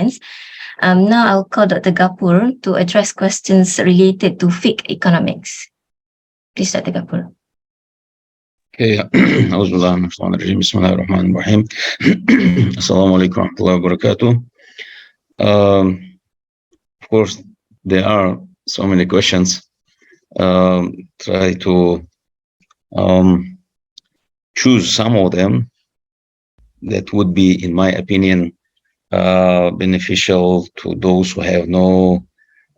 comments. Now I'll call Dr. Gapur to address questions related to fiqh economics. Please, Dr. Gapur. Okay. أعوذ بالله من الشيطان الرجيم. بسم الله الرحمن الرحيم. السلام عليكم ورحمة الله وبركاته. Of course, there are so many questions. Try to choose some of them that would be, in my opinion, beneficial to those who have no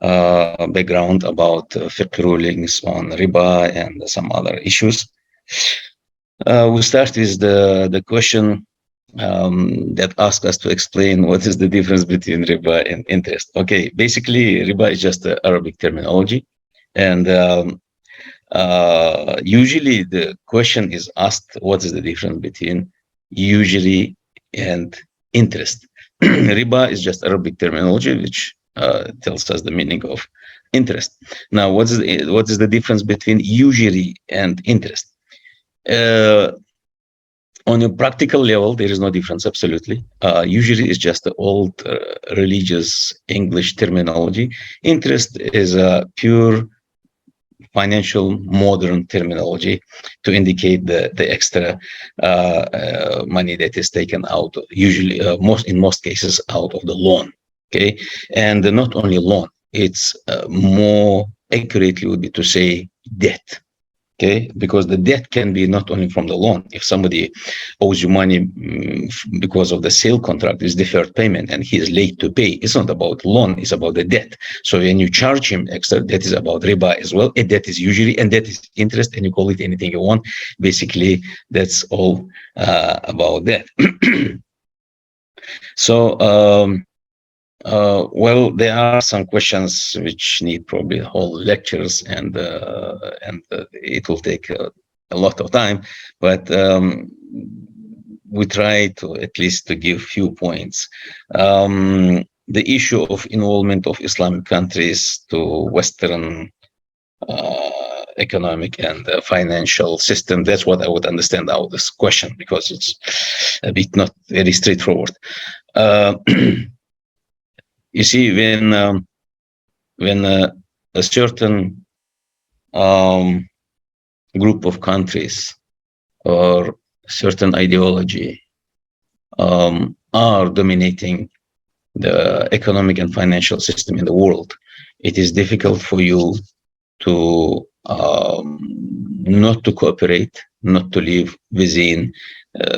background about fiqh rulings on riba and some other issues. We start with the question that asks us to explain what is the difference between riba and interest. Okay, basically, riba is just the Arabic terminology, and usually the question is asked, what is the difference between usury and interest? Riba is just Arabic terminology, which tells us the meaning of interest. Now, what is the difference between usury and interest? On a practical level, there is no difference, absolutely. Usury is just the old religious English terminology. Interest is a pure financial modern terminology to indicate the extra money that is taken out, usually in most cases out of the loan. Okay, and not only loan, it's more accurately would be to say debt. Okay, because the debt can be not only from the loan. If somebody owes you money because of the sale contract, is deferred payment, and he is late to pay, it's not about loan, it's about the debt. So when you charge him extra, that is about riba as well. And that is usually, and that is interest, and you call it anything you want. Basically, that's all about that. So, well, there are some questions which need probably whole lectures, and it will take a lot of time, but we try to at least to give few points. The issue of involvement of Islamic countries to Western economic and financial system, that's what I would understand out of this question, because it's a bit not very straightforward. You see, when a certain group of countries or certain ideology are dominating the economic and financial system in the world, it is difficult for you to not to cooperate, not to live within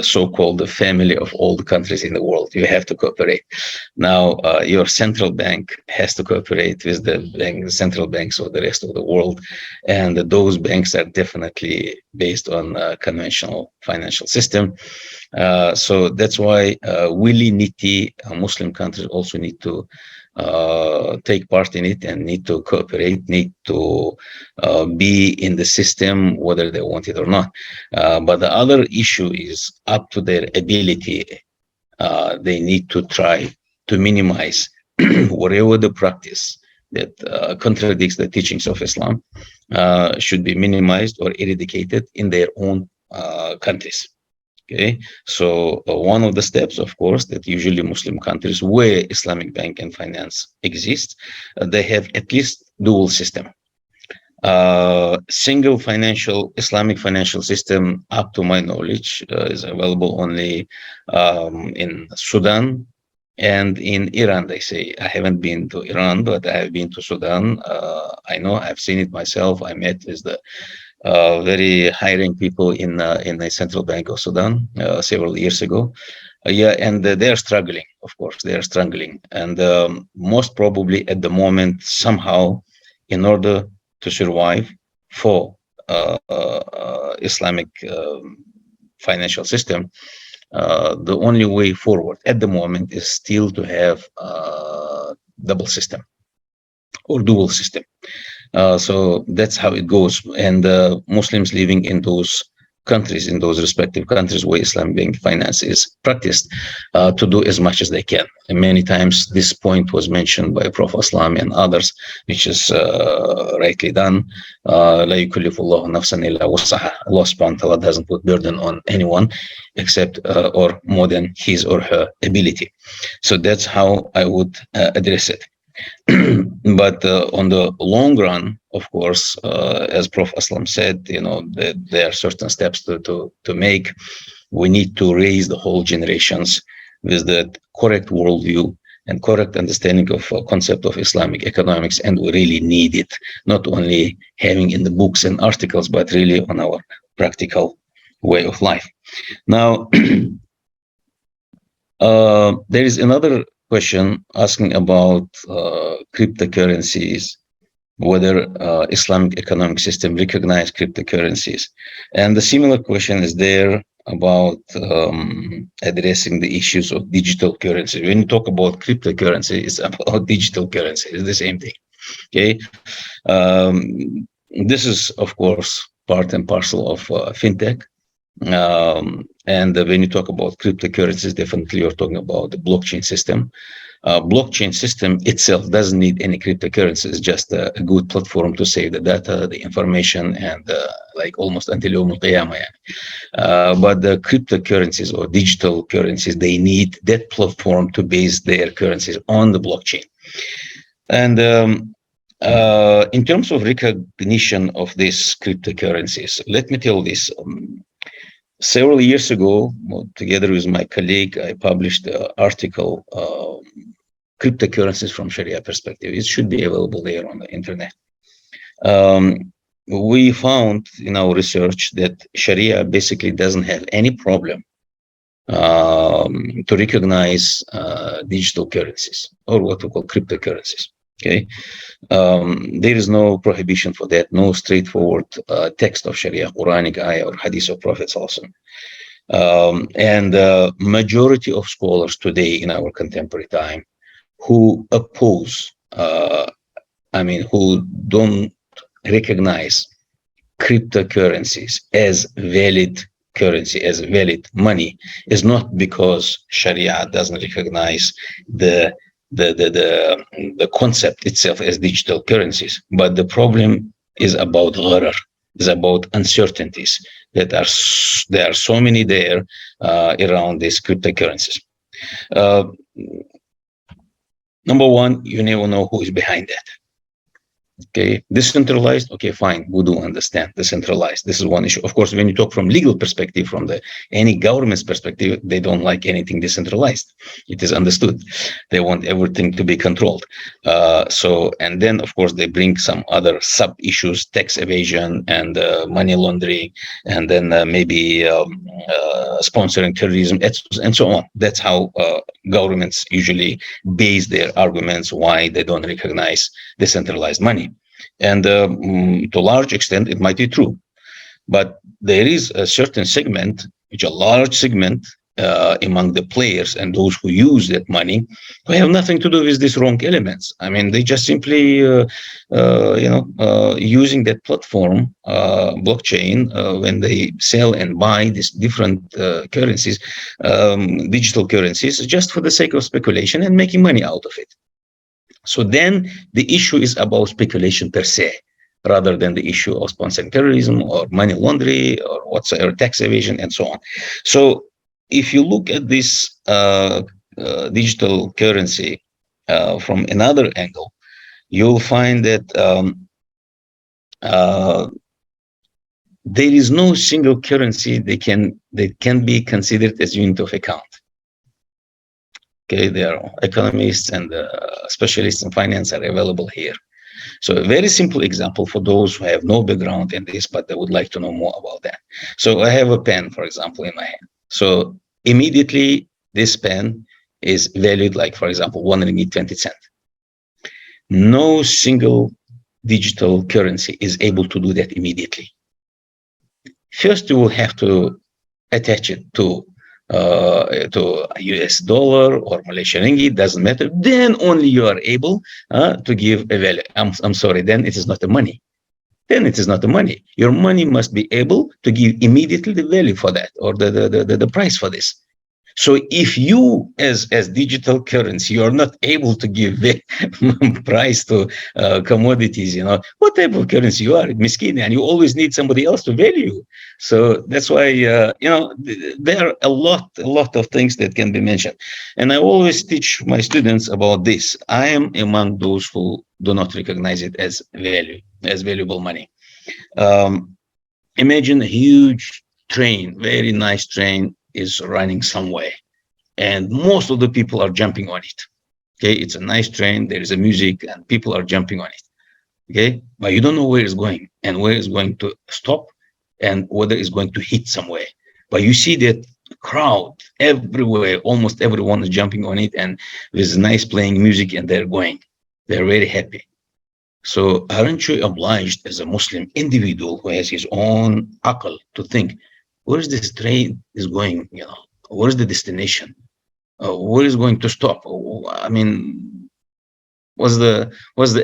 so-called the family of all the countries in the world. You have to cooperate. Now, your central bank has to cooperate with the central banks of the rest of the world, and those banks are definitely based on a conventional financial system. So that's why willy-nilly Muslim countries also need to take part in it and need to cooperate, need to be in the system whether they want it or not. But the other issue is up to their ability. They need to try to minimize whatever the practice that contradicts the teachings of Islam should be minimized or eradicated in their own countries. Okay, so one of the steps, of course, that usually Muslim countries where Islamic bank and finance exists, they have at least dual system. Single Islamic financial system, up to my knowledge, is available only in Sudan and in Iran. They say, I haven't been to Iran, but I have been to Sudan. I know, I've seen it myself. I met with the very high-ranking people in the Central Bank of Sudan several years ago. Yeah, and they are struggling, of course, they are struggling. And most probably at the moment, somehow, in order to survive for Islamic financial system, the only way forward at the moment is still to have double system or dual system. So that's how it goes. And Muslims living in those countries in those respective countries where Islamic banking finance is practiced to do as much as they can. And many times this point was mentioned by Prof. Aslam and others, which is rightly done. Allah subhanahu wa ta'ala doesn't put burden on anyone except or more than his or her ability. So that's how I would address it. But on the long run, of course, as Prof. Aslam said, there are certain steps to make. We need to raise the whole generations with the correct worldview and correct understanding of concept of Islamic economics, and we really need it, not only having in the books and articles, but really on our practical way of life. Now, there is another question asking about cryptocurrencies, whether Islamic economic system recognize cryptocurrencies. And the similar question is there about addressing the issues of digital currency. When you talk about cryptocurrency, it's about digital currency. It's the same thing. Okay. This is, of course, part and parcel of fintech. And when you talk about cryptocurrencies, definitely you're talking about the blockchain system. Blockchain system itself doesn't need any cryptocurrency. It's just a good platform to save the data, the information, and like almost until Yawm al-Qiyamah. But the cryptocurrencies or digital currencies, they need that platform to base their currencies on the blockchain. And in terms of recognition of these cryptocurrencies, let me tell this. Several years ago, together with my colleague, I published an article, Cryptocurrencies from Sharia Perspective. It should be available there on the internet. We found in our research that Sharia basically doesn't have any problem to recognize digital currencies, or what we call cryptocurrencies. Okay, there is no prohibition for that, no straightforward text of Sharia, Quranic ayah or hadith of Prophet also. And the majority of scholars today in our contemporary time who oppose, who don't recognize cryptocurrencies as valid currency, as valid money, is not because Sharia doesn't recognize the concept itself as digital currencies, but the problem is about gharar, is about uncertainties that there are so many there around these cryptocurrencies. Number one, you never know who is behind that. Okay, decentralized, okay, fine, we do understand decentralized. This is one issue. Of course, when you talk from legal perspective, from any government's perspective, they don't like anything decentralized. It is understood. They want everything to be controlled. And then, of course, they bring some other sub issues, tax evasion and money laundering, and then maybe sponsoring terrorism, and so on. That's how governments usually base their arguments why they don't recognize decentralized money. And to a large extent, it might be true. But there is a certain segment, which a large segment among the players and those who use that money, who have nothing to do with these wrong elements. I mean, they just simply, using that platform, blockchain, when they sell and buy these different currencies, digital currencies, just for the sake of speculation and making money out of it. So then the issue is about speculation per se, rather than the issue of sponsoring terrorism or money laundering or whatsoever, tax evasion and so on. So if you look at this digital currency from another angle, you'll find that there is no single currency that can be considered as unit of account. Okay, there are economists and specialists in finance are available here. So a very simple example for those who have no background in this, but they would like to know more about that. So I have a pen, for example, in my hand. So immediately this pen is valued like, for example, 1 ringgit 20 cents. No single digital currency is able to do that immediately. First, you will have to attach it to US dollar or Malaysian ringgit, doesn't matter. Then only you are able to give a value. I'm sorry, then it is not a money. then it is not the money. Your money must be able to give immediately the value for that, or the price for this. So if you, as digital currency, you are not able to give the price to commodities, what type of currency you are, miskin, and you always need somebody else to value. So that's why, there are a lot of things that can be mentioned. And I always teach my students about this. I am among those who do not recognize it as value, as valuable money. Imagine a huge train, very nice train, is running somewhere, and most of the people are jumping on it. Okay, it's a nice train, there is a music, and people are jumping on it. Okay, but you don't know where it's going and where it's going to stop and whether it's going to hit somewhere. But you see that crowd everywhere, almost everyone is jumping on it, and there's nice playing music, and they're very happy. So aren't you obliged as a Muslim individual who has his own aql to think, where is this train is going? Where is the destination? Where is going to stop? I mean, what's the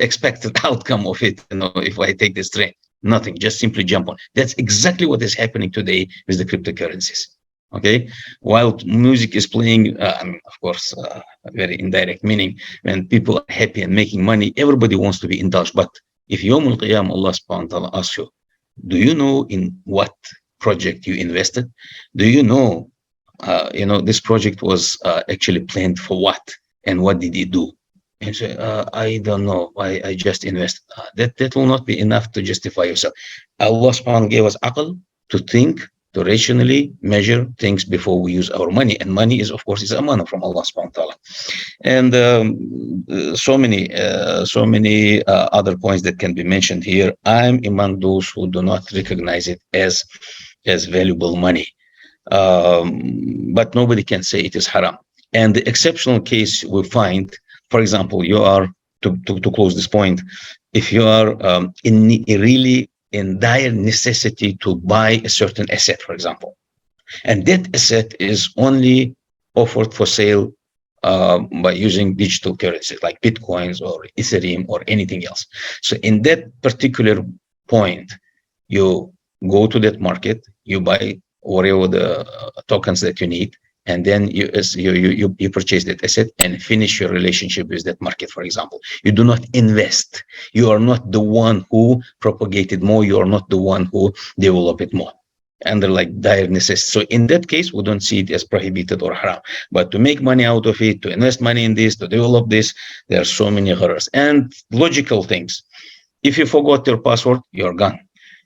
expected outcome of it? If I take this train, nothing. Just simply jump on. That's exactly what is happening today with the cryptocurrencies. Okay, while music is playing, of course, a very indirect meaning. When people are happy and making money, everybody wants to be indulged. But if Yawm al-Qiyam, Allah subhanahu wa ta'ala asks you, do you know in what project you invested? Do you know, this project was actually planned for what? And what did you do? And say, I don't know. I just invested. That will not be enough to justify yourself. Allah subhanahu wa ta'ala gave us aql to think, to rationally measure things before we use our money. And money is, of course, is amana from Allah subhanahu wa ta'ala. And so many other points that can be mentioned here. I'm among those who do not recognize it as valuable money. But nobody can say it is haram. And the exceptional case we find, for example, you are, to close this point, if you are in dire necessity to buy a certain asset, for example, and that asset is only offered for sale by using digital currencies like Bitcoins or Ethereum or anything else. So in that particular point, you go to that market, you buy whatever the tokens that you need, and then you purchase that asset and finish your relationship with that market, for example. You do not invest. You are not the one who propagated more. You are not the one who developed it more. And they're like dire necessity. So in that case, we don't see it as prohibited or haram. But to make money out of it, to invest money in this, to develop this, there are so many errors and logical things. If you forgot your password, you're gone.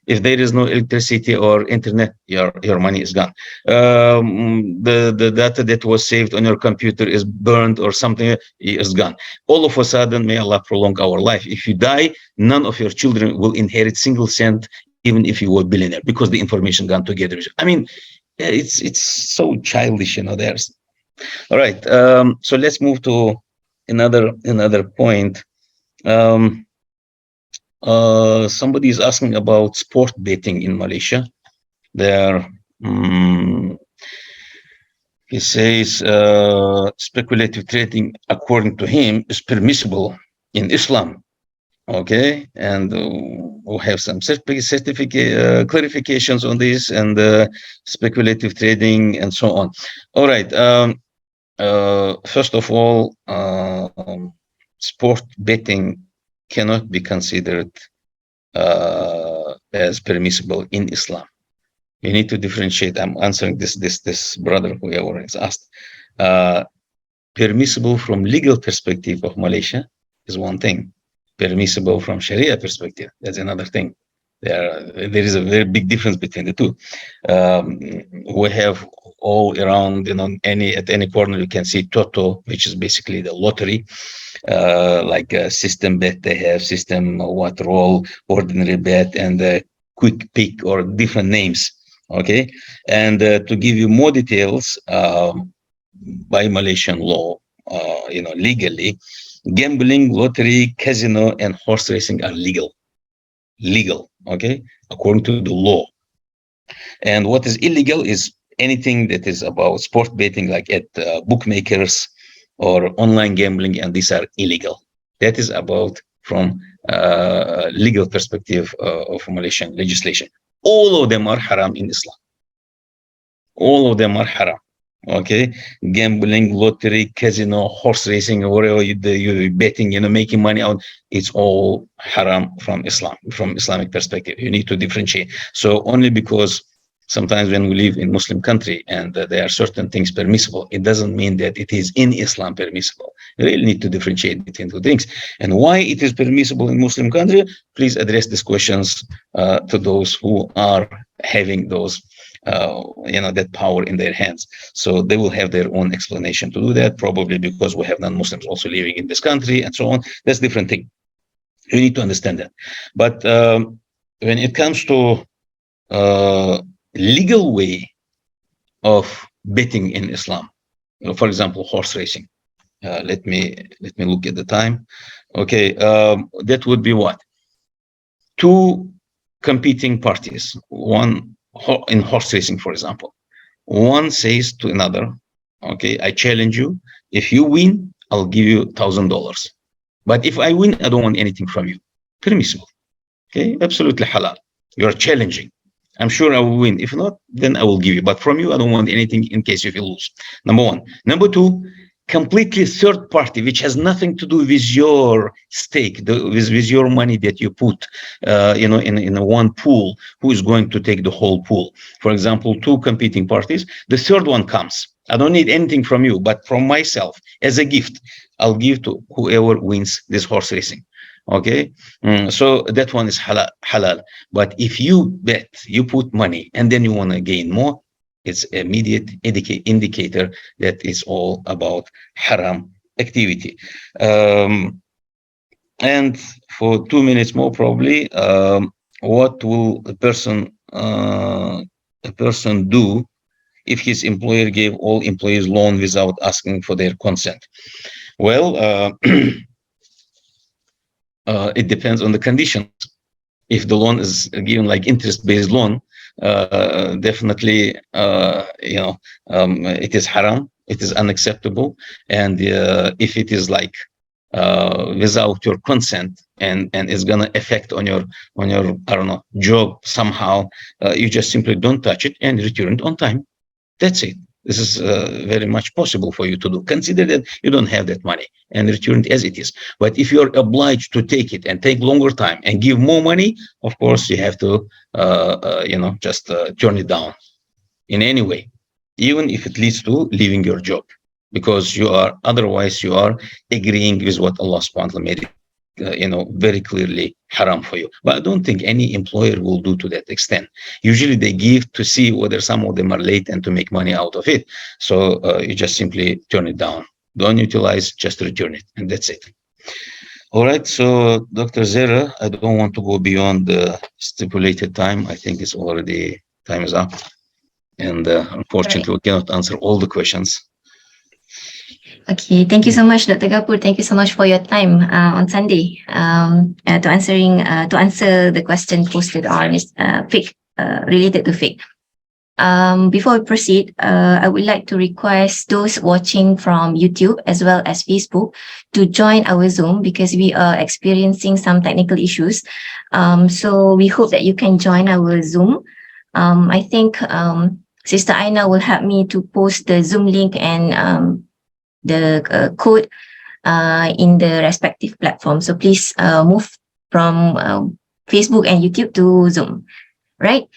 If there is no electricity or internet, your money is gone. The data that was saved on your computer is burned or something is gone. All of a sudden, may Allah prolong our life. If you die, none of your children will inherit single cent, even if you were a billionaire, because the information gone together. I mean, it's so childish, There's all right. So let's move to another point. Somebody is asking about sport betting in Malaysia. There, he says speculative trading, according to him, is permissible in Islam. Okay, and we'll have some clarifications on this and speculative trading and so on. All right. First of all, sport betting cannot be considered as permissible in Islam. You need to differentiate. I'm answering this brother whoever has asked. Permissible from legal perspective of Malaysia is one thing. Permissible from Sharia perspective, that's another thing. There is a very big difference between the two. We have all around, at any corner you can see Toto, which is basically the lottery, like a system bet. They have system what roll, ordinary bet, and quick pick, or different names. Okay, and to give you more details, by Malaysian law, legally, gambling, lottery, casino, and horse racing are legal. Okay, according to the law. And what is illegal is anything that is about sport betting, like at bookmakers or online gambling, and these are illegal. That is about from legal perspective of Malaysian legislation. All of them are haram in Islam. All of them are haram. Okay, gambling, lottery, casino, horse racing, or whatever you're betting, making money out, it's all haram from Islam, from Islamic perspective. You need to differentiate. So only because sometimes when we live in Muslim country and there are certain things permissible, it doesn't mean that it is in Islam permissible. You really need to differentiate between two things. And why it is permissible in Muslim country, please address these questions to those who are having those that power in their hands. So they will have their own explanation to do that, probably because we have non-Muslims also living in this country and so on. That's a different thing. You need to understand that. But when it comes to legal way of betting in Islam, for example, horse racing. Let me look at the time. Okay, that would be what? Two competing parties, one in horse racing, for example. One says to another, okay, I challenge you. If you win, I'll give you $1,000. But if I win, I don't want anything from you. Permissible. Okay, absolutely halal. You're challenging. I'm sure I will win. If not, then I will give you. But from you, I don't want anything in case if you lose. Number one. Number two, completely third party, which has nothing to do with your stake, with your money that you put, in a one pool, who is going to take the whole pool. For example, two competing parties. The third one comes. I don't need anything from you, but from myself as a gift, I'll give to whoever wins this horse racing. Okay, so that one is halal. But if you bet, you put money, and then you want to gain more, it's immediate indicator that it's all about haram activity. And for 2 minutes more, probably, what will a person do if his employer gave all employees loan without asking for their consent? Well, it depends on the conditions. If the loan is given like interest-based loan, definitely, it is haram. It is unacceptable. And if it is like without your consent and it's gonna affect on your I don't know job somehow, you just simply don't touch it and return it on time. That's it. This is very much possible for you to do. Consider that you don't have that money and return it as it is. But if you're obliged to take it and take longer time and give more money, of course, you have to, just turn it down in any way, even if it leads to leaving your job, because otherwise you are agreeing with what Allah subhanahu wa ta'ala made it, very clearly haram for you. But I don't think any employer will do to that extent. Usually they give to see whether some of them are late and to make money out of it. So you just simply turn it down. Don't utilize, just return it, and that's it. All right, so Dr. Zera, I don't want to go beyond the stipulated time. I think it's already, time is up. And unfortunately, we cannot answer all the questions. Okay, thank you so much, Dr. Gapur. Thank you so much for your time on Sunday to answer the question posted on fiqh, related to fiqh. Before we proceed, I would like to request those watching from YouTube as well as Facebook to join our Zoom, because we are experiencing some technical issues. So we hope that you can join our Zoom. I think Sister Aina will help me to post the Zoom link and the code in the respective platform. So please move from Facebook and YouTube to Zoom. Right?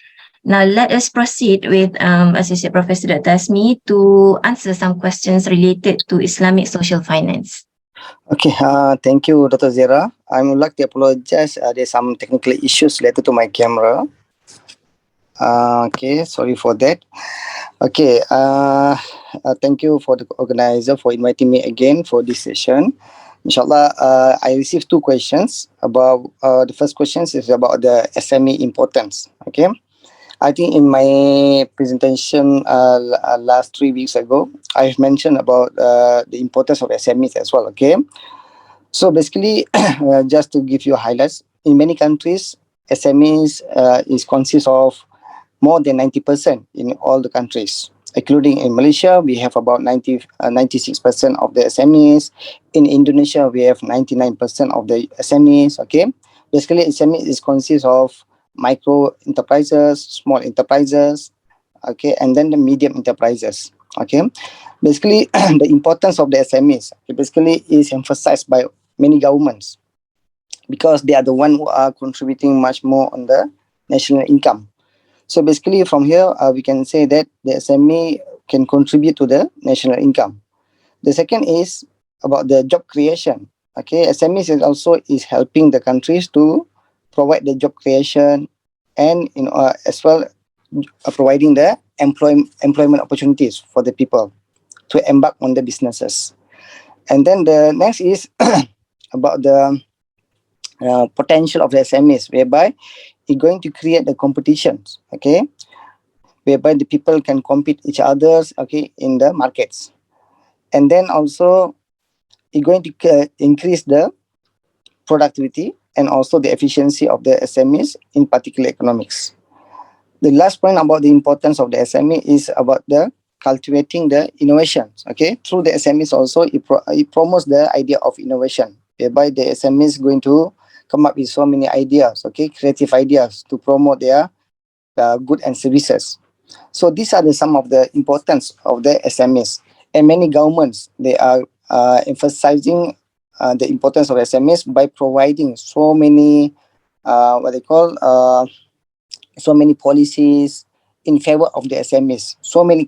Now let us proceed with Associate Professor Dr. Asmi to answer some questions related to Islamic social finance. Okay, thank you, Dr. Zera. I would like to apologize. There's some technical issues related to my camera. Okay, sorry for that. Okay, thank you for the organizer for inviting me again for this session. Inshallah, I received two questions. About the first question is about the SME importance. Okay, I think in my presentation last 3 weeks ago, I've mentioned about the importance of SMEs as well. Okay, so basically, just to give you highlights, in many countries, SMEs consists of more than 90% in all the countries. including in Malaysia, we have about 96% of the SMEs. In Indonesia, we have 99% of the SMEs. Okay, basically, SME is consists of micro enterprises, small enterprises, okay, and then the medium enterprises. Okay, basically, the importance of the SMEs basically is emphasized by many governments because they are the one who are contributing much more on the national income. So basically, from here, we can say that the SME can contribute to the national income. The second is about the job creation. Okay, SMEs is also is helping the countries to provide the job creation and as well providing the employment opportunities for the people to embark on the businesses. And then the next is about the potential of the SMEs, whereby it's going to create the competitions, okay, whereby the people can compete each others, okay, in the markets. And then also it's going to increase the productivity and also the efficiency of the SMEs, in particular economics. The last point about the importance of the SME is about the cultivating the innovations. Okay, through the SMEs also it promotes the idea of innovation, whereby the SME is going to come up with so many ideas, okay, creative ideas to promote their goods and services. So these are some of the importance of the SMEs, and many governments they are emphasizing the importance of SMEs by providing so many what they call so many policies in favor of the SMEs, so many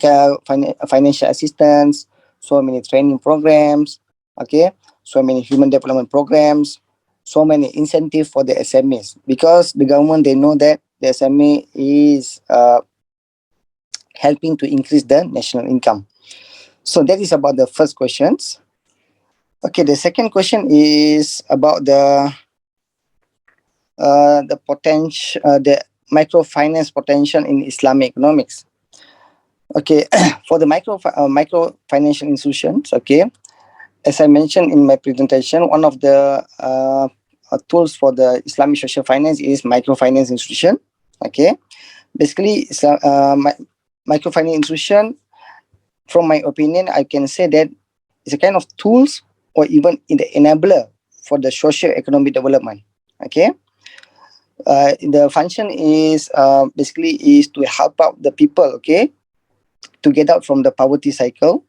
financial assistance, so many training programs, okay, so many human development programs, so many incentives for the SMEs, because the government, they know that the SME is helping to increase the national income. So that is about the first questions. Okay, the second question is about the potential, the microfinance potential in Islamic economics. Okay, for the micro financial institutions, okay, as I mentioned in my presentation, one of the tools for the Islamic social finance is microfinance institution. Okay, basically, microfinance institution, from my opinion, I can say that it's a kind of tools or even in the enabler for the socio-economic development. Okay, the function is basically is to help out the people, okay, to get out from the poverty cycle.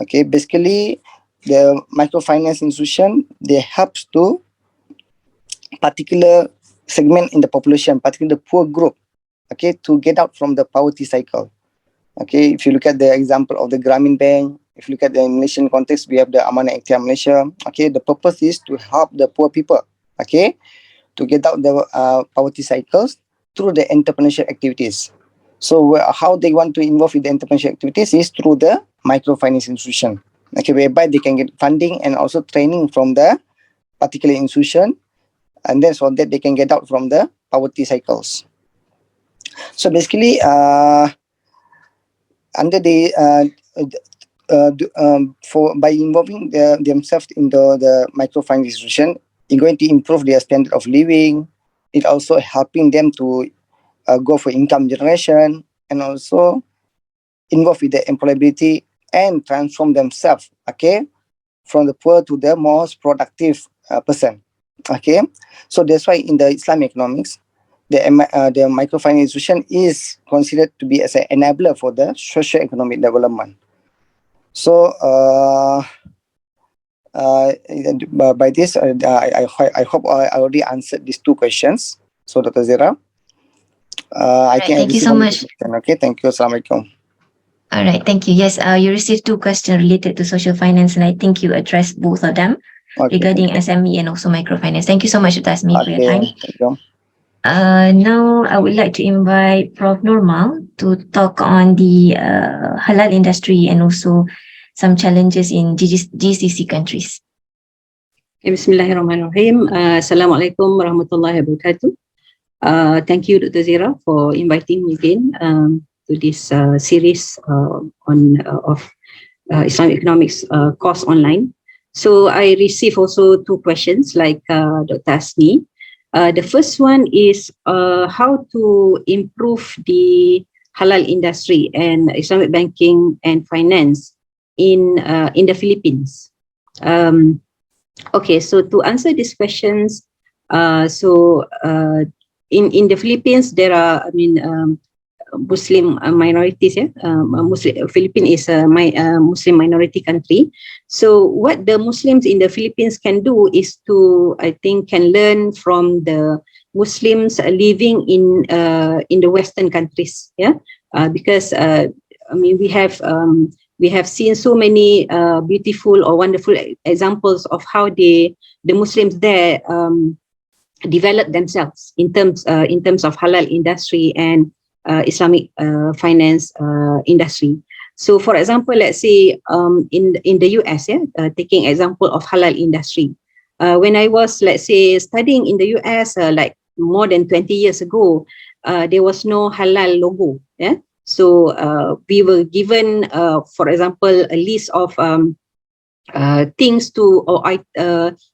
Okay, basically the microfinance institution, they helps to particular segment in the population, particularly the poor group, okay, to get out from the poverty cycle. Okay, if you look at the example of the Grameen Bank, if you look at the Malaysian context, we have the Amanah Ikhtiar Malaysia. Okay, the purpose is to help the poor people, okay, to get out the poverty cycles through the entrepreneurship activities. So how they want to involve in the entrepreneurship activities is through the microfinance institution, okay, whereby they can get funding and also training from the particular institution, and then so that they can get out from the poverty cycles. So basically, under the for by involving themselves in the microfinance institution, it's going to improve their standard of living. It also helping them to go for income generation, and also involve with the employability and transform themselves, okay, from the poor to the most productive person. Okay, so that's why in the Islamic economics, the microfinance institution is considered to be as an enabler for the socio-economic development. So by this, I hope I already answered these two questions. So Dr. Zira, I Right, think thank you so much. Okay, thank you. Assalamualaikum. All right, thank you. Yes, you received two questions related to social finance, and I think you addressed both of them regarding SME and also microfinance. Thank you so much, Dr. Asmi, for your time. Thank you. Now I would like to invite Prof. Normal to talk on the halal industry and also some challenges in GCC countries. Bismillahirrahmanirrahim. Assalamualaikum warahmatullahi wabarakatuh. Thank you, Dr. Zira, for inviting me again to this series of Islamic economics course online. So I received also two questions like Dr. Asmi. The first one is how to improve the halal industry and Islamic banking and finance in the Philippines? Okay, so to answer these questions, in the Philippines there are, Muslim minorities. Philippines is a Muslim minority country. So what the Muslims in the Philippines can do is to, I think, can learn from the Muslims living in the Western countries. Because we have seen so many beautiful or wonderful examples of how the Muslims there develop themselves in terms of halal industry and Islamic finance industry. So, for example, let's say in the US, taking example of halal industry. When I was, let's say, studying in the US, like more than 20 years ago, there was no halal logo. So we were given, for example, a list of things to or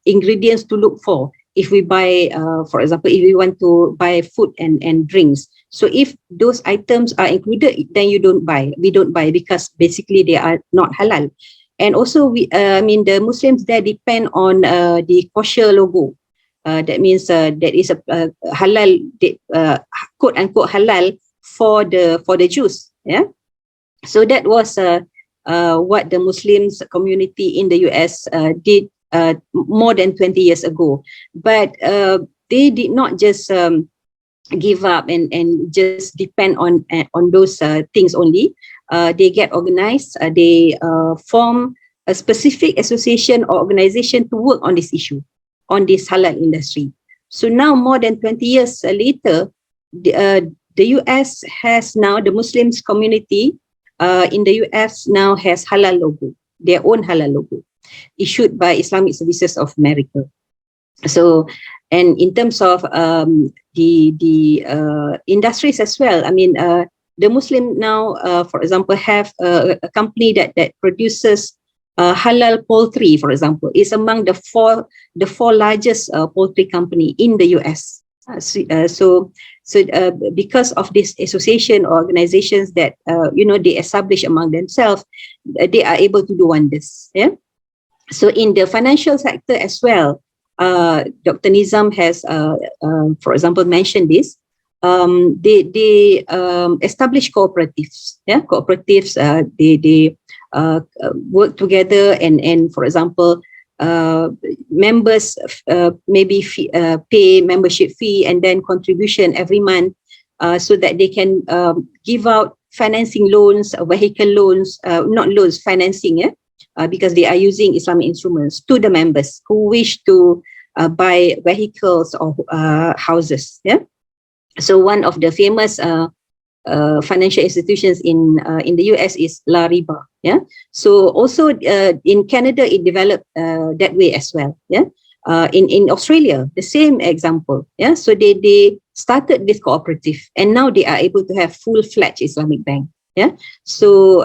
ingredients to look for if we buy, for example, if we want to buy food and drinks. So if those items are included, then we don't buy because basically they are not halal. And also the Muslims there depend on the kosher logo. That means that is a halal, quote unquote halal for the Jews. So that was what the Muslims community in the US did more than 20 years ago. But they did not just give up and just depend on those things only. They get organized. They form a specific association or organization to work on this issue, on this halal industry. So now, more than 20 years later, the US has now, the Muslims community in the US now has halal logo, their own halal logo, issued by Islamic Services of America. So, and in terms of the industries as well, the Muslim now, for example, have a company that produces halal poultry, for example, is among the four largest poultry company in the US. So because of this association or organizations that they establish among themselves, they are able to do wonders. So in the financial sector as well, Dr. Nizam has, for example, mentioned this. They establish cooperatives. Cooperatives. They work together and for example, members maybe pay membership fee and then contribution every month, so that they can give out financing loans, vehicle loans, not loans, financing, because they are using Islamic instruments to the members who wish to buy vehicles or houses. So one of the famous financial institutions in the US is La Riba. So also in Canada it developed that way as well. In Australia the same example. So they started this cooperative and now they are able to have full-fledged Islamic bank. So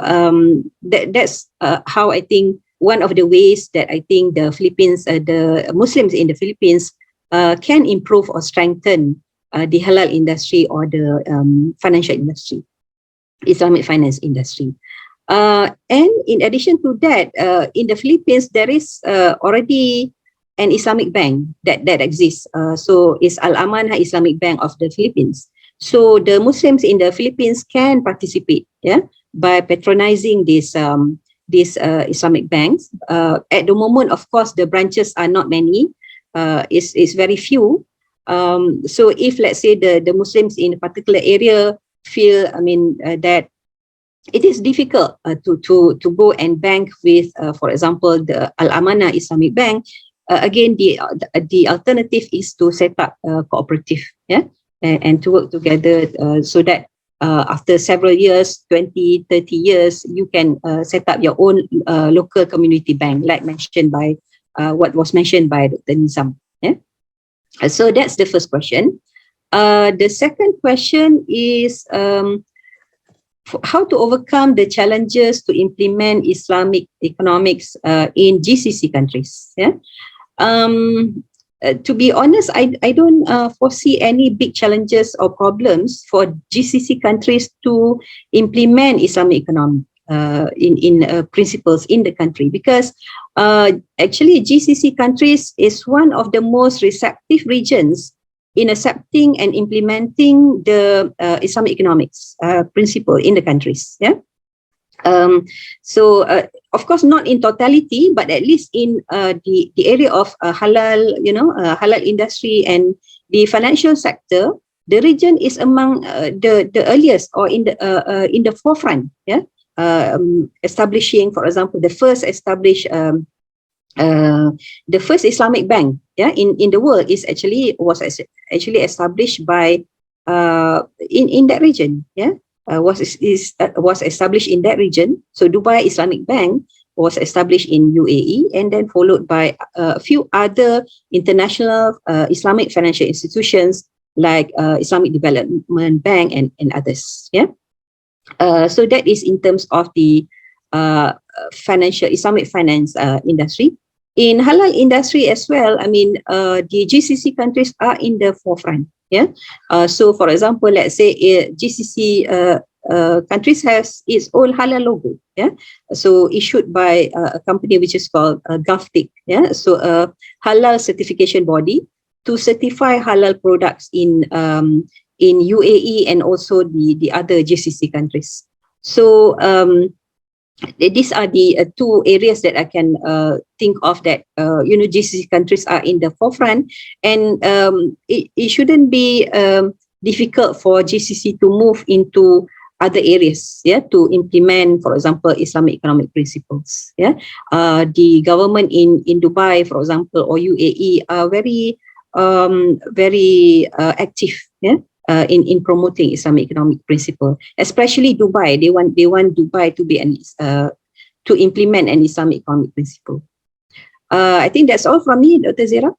that's how I think one of the ways that I think the Philippines, the Muslims in the Philippines can improve or strengthen the halal industry or the financial industry, Islamic finance industry. And in addition to that, in the Philippines, there is already an Islamic bank that exists. So it's Al-Amanah Islamic Bank of the Philippines. So the Muslims in the Philippines can participate by patronizing these Islamic banks. At the moment, of course, the branches are not many. It's very few. So if let's say the Muslims in a particular area feel, that it is difficult to go and bank with, for example, the Al-Amanah Islamic Bank, again, the alternative is to set up a cooperative, and to work together so that after several years, 20, 30 years, you can set up your own local community bank, like mentioned by what was mentioned by Dr. Nizam. So that's the first question. The second question is how to overcome the challenges to implement Islamic economics in GCC countries. to be honest, I don't foresee any big challenges or problems for GCC countries to implement Islamic economic in principles in the country, because actually GCC countries is one of the most receptive regions in accepting and implementing the Islamic economics principle in the countries. Yeah. So of course not in totality, but at least in the area of halal, halal industry and the financial sector, the region is among the earliest or in the forefront. Yeah, establishing, for example, the first Islamic bank, yeah, in the world was actually established by in that region. Yeah. Was established in that region. So Dubai Islamic Bank was established in UAE, and then followed by a few other international Islamic financial institutions like Islamic Development Bank and others. Yeah. So that is in terms of the financial Islamic finance industry. In halal industry as well, I mean, the GCC countries are in the forefront. Yeah. So for example, let's say GCC countries has its own halal logo. Yeah. So issued by a company which is called GovTech. Yeah. So a halal certification body to certify halal products in UAE and also the other GCC countries. So these are the two areas that I can think of that GCC countries are in the forefront, and it shouldn't be difficult for GCC to move into other areas, yeah, to implement, for example, Islamic economic principles. Yeah, the government in Dubai, for example, or UAE are very active. Yeah. In promoting Islamic economic principle, especially Dubai, they want Dubai to be to implement an Islamic economic principle. I think that's all from me, Dr. Zira.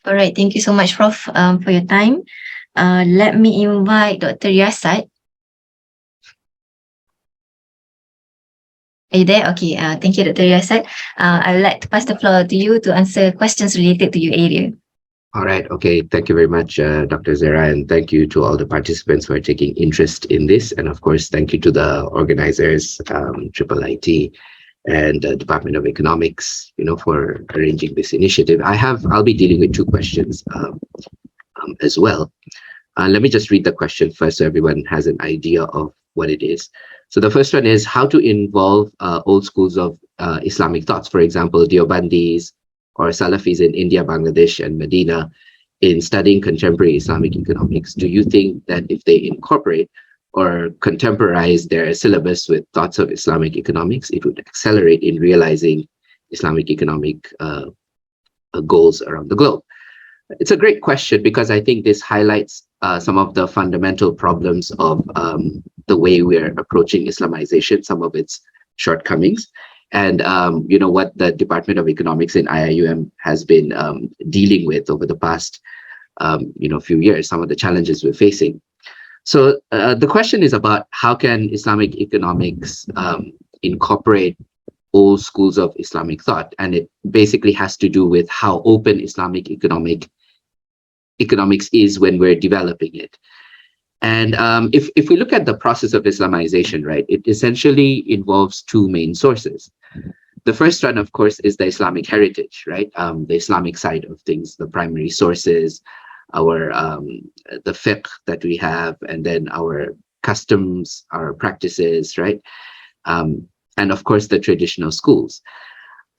All right, thank you so much, Prof, for your time. Let me invite Dr. Yasad. Are you there? Okay, thank you, Dr. Yasad. I would like to pass the floor to you to answer questions related to your area. All right. Okay. Thank you very much, Dr. Zira, and thank you to all the participants for taking interest in this. And of course, thank you to the organizers, IIIT and Department of Economics, for arranging this initiative. I'll be dealing with two questions as well. Let me just read the question first so everyone has an idea of what it is. So the first one is how to involve old schools of Islamic thoughts, for example, Deobandis or Salafis in India, Bangladesh, and Medina in studying contemporary Islamic economics. Do you think that if they incorporate or contemporize their syllabus with thoughts of Islamic economics, it would accelerate in realizing Islamic economic goals around the globe? It's a great question because I think this highlights some of the fundamental problems of the way we're approaching Islamization, some of its shortcomings, and what the Department of Economics in IIUM has been dealing with over the past few years, some of the challenges we're facing. So the question is about how can Islamic economics incorporate old schools of Islamic thought, and it basically has to do with how open Islamic economics is when we're developing it. And if we look at the process of Islamization, right, it essentially involves two main sources. The first one, of course, is the Islamic heritage, right? The Islamic side of things, the primary sources, the fiqh that we have, and then our customs, our practices, right? And of course, the traditional schools.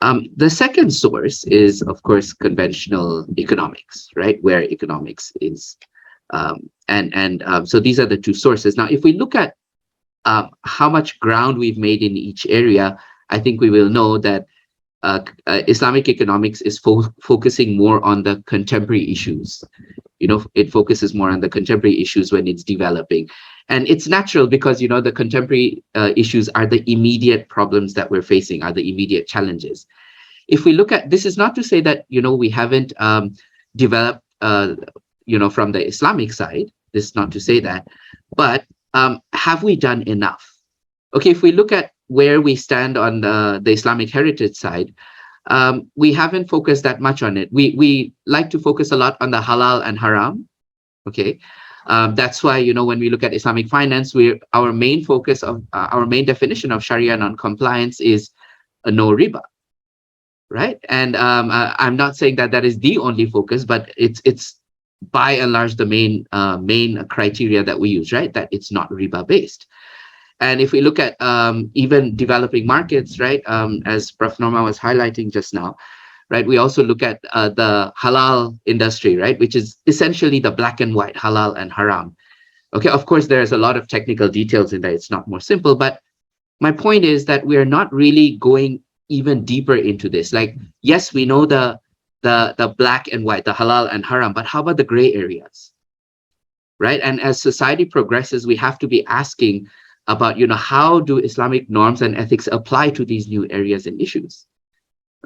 The second source is, of course, conventional economics, right? Where economics is. So these are the two sources. Now, if we look at how much ground we've made in each area, I think we will know that Islamic economics is focusing more on the contemporary issues. It focuses more on the contemporary issues when it's developing. And it's natural because, the contemporary issues are the immediate problems that we're facing, are the immediate challenges. If we look at, this is not to say that, we haven't developed, from the Islamic side, this is not to say that, but have we done enough? Okay, if we look at where we stand on the Islamic heritage side, we haven't focused that much on it. We like to focus a lot on the halal and haram. Okay, that's why, you know, when we look at Islamic finance, our main focus of our main definition of Sharia non-compliance is a no riba, right? And I'm not saying that that is the only focus, but it's by and large the main criteria that we use, right? That it's not riba based. And if we look at even developing markets, right, as Prof. Norma was highlighting just now, right, we also look at the halal industry, right, which is essentially the black and white halal and haram. Okay, of course, there's a lot of technical details in there. It's not more simple, but my point is that we're not really going even deeper into this. Like, yes, we know the black and white, the halal and haram, but how about the gray areas, right? And as society progresses, we have to be asking about, you know, how do Islamic norms and ethics apply to these new areas and issues?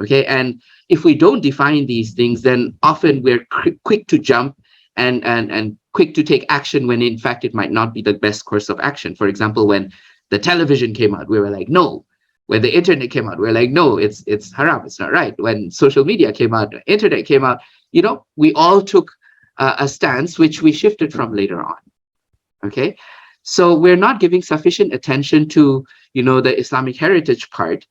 Okay, and if we don't define these things, then often we're quick to jump and quick to take action when in fact it might not be the best course of action. For example, when the television came out, we were like, no. When the internet came out, we were like, no, it's haram, it's not right. When social media came out, internet came out, you know, we all took a stance which we shifted from later on. Okay, so we're not giving sufficient attention to, you know, the Islamic heritage part,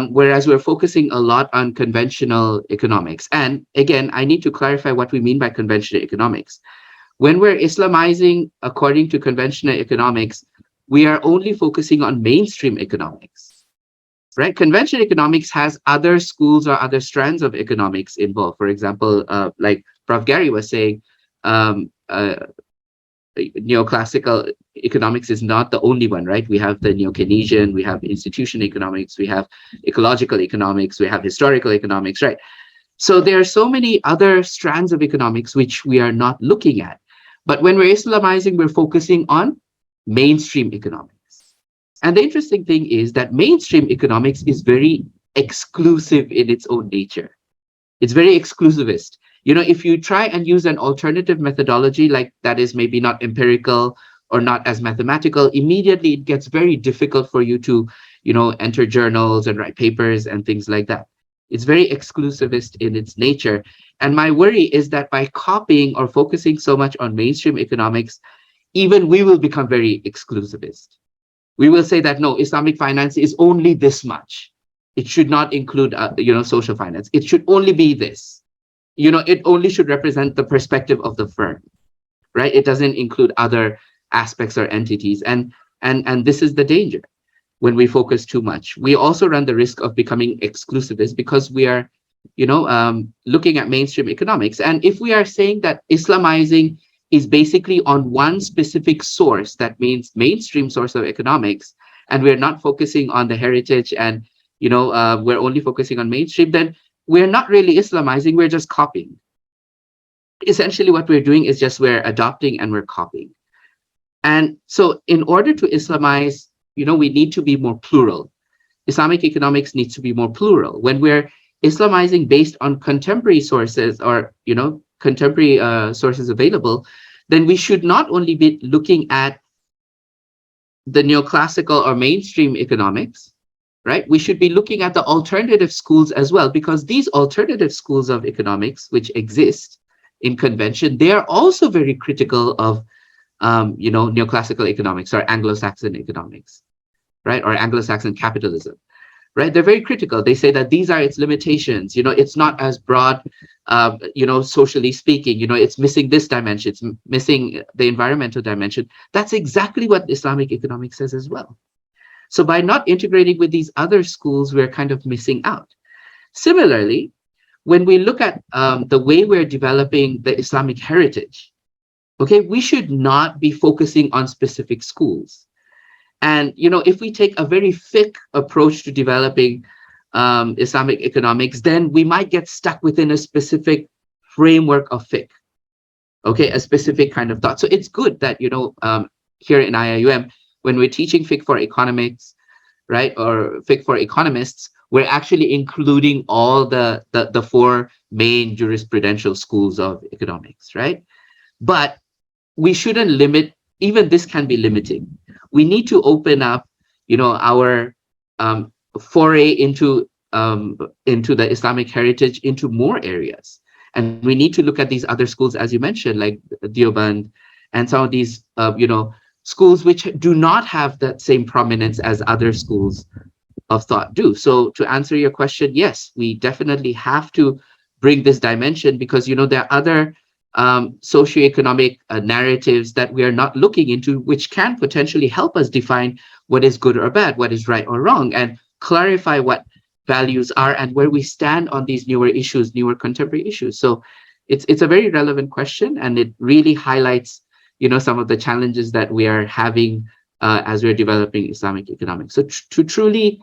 whereas we're focusing a lot on conventional economics. And again, I need to clarify what we mean by conventional economics. When we're Islamizing according to conventional economics, we are only focusing on mainstream economics, right? Conventional economics has other schools or other strands of economics involved. For example, like Prof. Gary was saying, neoclassical economics is not the only one, right? We have the neo-Keynesian, we have institution economics, we have ecological economics, we have historical economics, right? So there are so many other strands of economics which we are not looking at. But when we're Islamizing, we're focusing on mainstream economics. And the interesting thing is that mainstream economics is very exclusive in its own nature. It's very exclusivist. You know, if you try and use an alternative methodology like that is maybe not empirical or not as mathematical, immediately it gets very difficult for you to, you know, enter journals and write papers and things like that. It's very exclusivist in its nature. And my worry is that by copying or focusing so much on mainstream economics, even we will become very exclusivist. We will say that, no, Islamic finance is only this much. It should not include, you know, social finance. It should only be this. You know, it only should represent the perspective of the firm, right? It doesn't include other aspects or entities. And this is the danger when we focus too much. We also run the risk of becoming exclusivist because we are, you know, looking at mainstream economics. And if we are saying that Islamizing is basically on one specific source, that means mainstream source of economics, and we're not focusing on the heritage and, you know, we're only focusing on mainstream, then we're not really Islamizing, we're just copying. Essentially what we're doing is just we're adopting and we're copying. And so in order to Islamize, you know, we need to be more plural. Islamic economics needs to be more plural. When we're Islamizing based on contemporary sources or, you know, contemporary sources available, then we should not only be looking at the neoclassical or mainstream economics, right? We should be looking at the alternative schools as well, because these alternative schools of economics, which exist in convention, they are also very critical of, you know, neoclassical economics or Anglo-Saxon economics, right? Or Anglo-Saxon capitalism, right? They're very critical. They say that these are its limitations. You know, it's not as broad, you know, socially speaking, you know, it's missing this dimension, it's missing the environmental dimension. That's exactly what Islamic economics says as well. So by not integrating with these other schools, we're kind of missing out. Similarly, when we look at the way we're developing the Islamic heritage, okay, we should not be focusing on specific schools. And, you know, if we take a very fiqh approach to developing Islamic economics, then we might get stuck within a specific framework of fiqh, okay, a specific kind of thought. So it's good that, you know, here in IIUM, when we're teaching fiqh for economics, right, or fiqh for economists, we're actually including all the four main jurisprudential schools of economics, right? But we shouldn't limit, even this can be limiting. We need to open up, you know, our foray into the Islamic heritage into more areas. And we need to look at these other schools, as you mentioned, like Deoband and some of these, schools which do not have that same prominence as other schools of thought do. So to answer your question, yes, we definitely have to bring this dimension, because, there are other socioeconomic narratives that we are not looking into, which can potentially help us define what is good or bad, what is right or wrong, and clarify what values are and where we stand on these newer issues, newer contemporary issues. So it's a very relevant question, and it really highlights, some of the challenges that we are having as we're developing Islamic economics. So to truly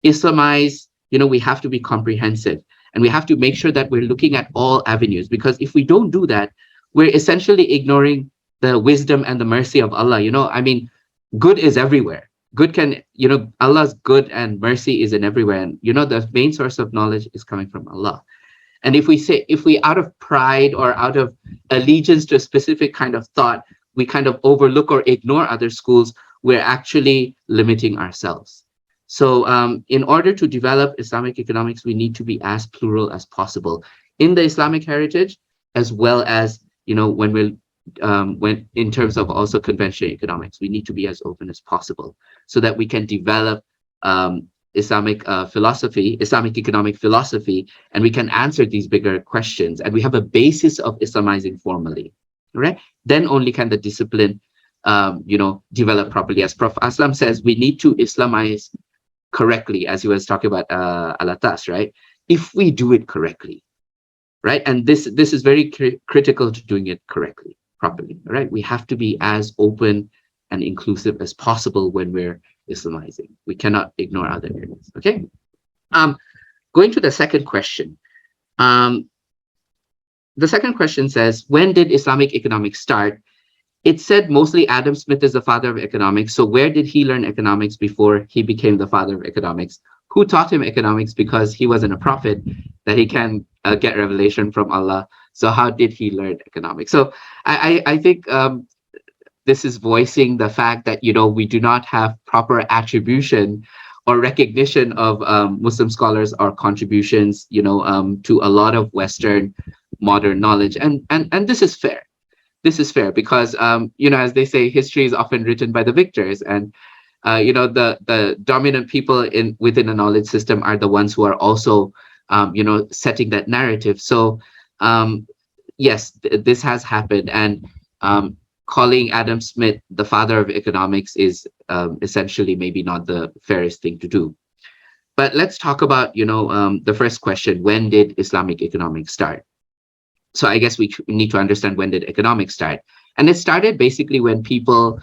Islamize, we have to be comprehensive, and we have to make sure that we're looking at all avenues, because if we don't do that, we're essentially ignoring the wisdom and the mercy of Allah. Good is everywhere. Good can, Allah's good and mercy is in everywhere. And, the main source of knowledge is coming from Allah. And if we out of pride or out of allegiance to a specific kind of thought, we kind of overlook or ignore other schools, we're actually limiting ourselves. So in order to develop Islamic economics, we need to be as plural as possible in the Islamic heritage, as well as, when in terms of also conventional economics, we need to be as open as possible so that we can develop Islamic philosophy, Islamic economic philosophy, and we can answer these bigger questions. And we have a basis of Islamizing formally, right? Then only can the discipline, develop properly. As Prof. Aslam says, we need to Islamize correctly, as he was talking about Alatas, right? If we do it correctly, right? And this is very critical to doing it correctly, properly, right? We have to be as open and inclusive as possible when we're Islamizing. We cannot ignore other areas, okay? Going to the second question. The second question says, when did Islamic economics start? It said mostly Adam Smith is the father of economics. So where did he learn economics before he became the father of economics? Who taught him economics? Because he wasn't a prophet, that he can get revelation from Allah. So how did he learn economics? So I think this is voicing the fact that, we do not have proper attribution or recognition of Muslim scholars or contributions, to a lot of Western modern knowledge. And this is fair. This is fair because, as they say, history is often written by the victors, and the dominant people within a knowledge system are the ones who are also, setting that narrative. So, yes, this has happened, and calling Adam Smith the father of economics is essentially maybe not the fairest thing to do. But let's talk about, the first question: when did Islamic economics start? So I guess we need to understand, when did economics start? And it started basically when people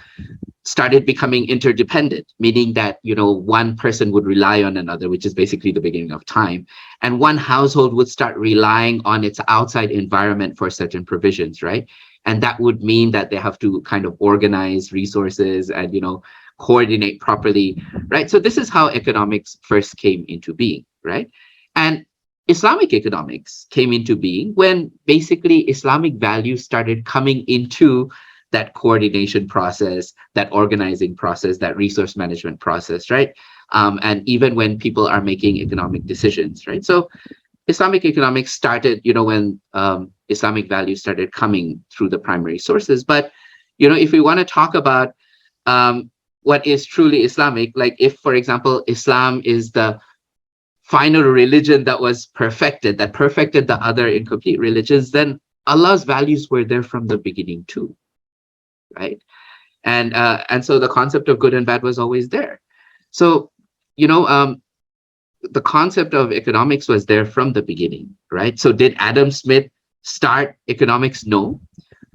started becoming interdependent, meaning that, one person would rely on another, which is basically the beginning of time. And one household would start relying on its outside environment for certain provisions, right? And that would mean that they have to kind of organize resources and, coordinate properly, right? So this is how economics first came into being, right? And Islamic economics came into being when basically Islamic values started coming into that coordination process, that organizing process, that resource management process, right? And even when people are making economic decisions, right? So Islamic economics started, when Islamic values started coming through the primary sources. But, if we want to talk about what is truly Islamic, like if, for example, Islam is the final religion that was perfected, that perfected the other incomplete religions, then Allah's values were there from the beginning too, right? And so the concept of good and bad was always there. So, the concept of economics was there from the beginning, right? So did Adam Smith start economics? No.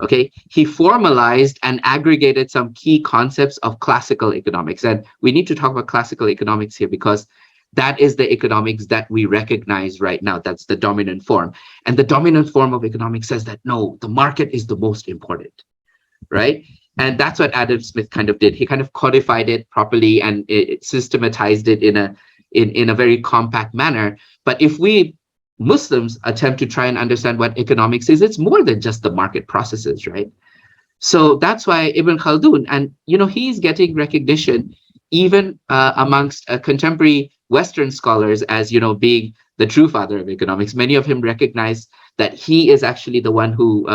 Okay, he formalized and aggregated some key concepts of classical economics. And we need to talk about classical economics here because that is the economics that we recognize right now. That's the dominant form. And the dominant form of economics says that, no, the market is the most important, right? And that's what Adam Smith kind of did. He kind of codified it properly and it systematized it in a very compact manner. But if we Muslims attempt to try and understand what economics is, it's more than just the market processes, right? So that's why Ibn Khaldun, and he's getting recognition even amongst contemporary Western scholars as, being the true father of economics. Many of him recognize that he is actually the one who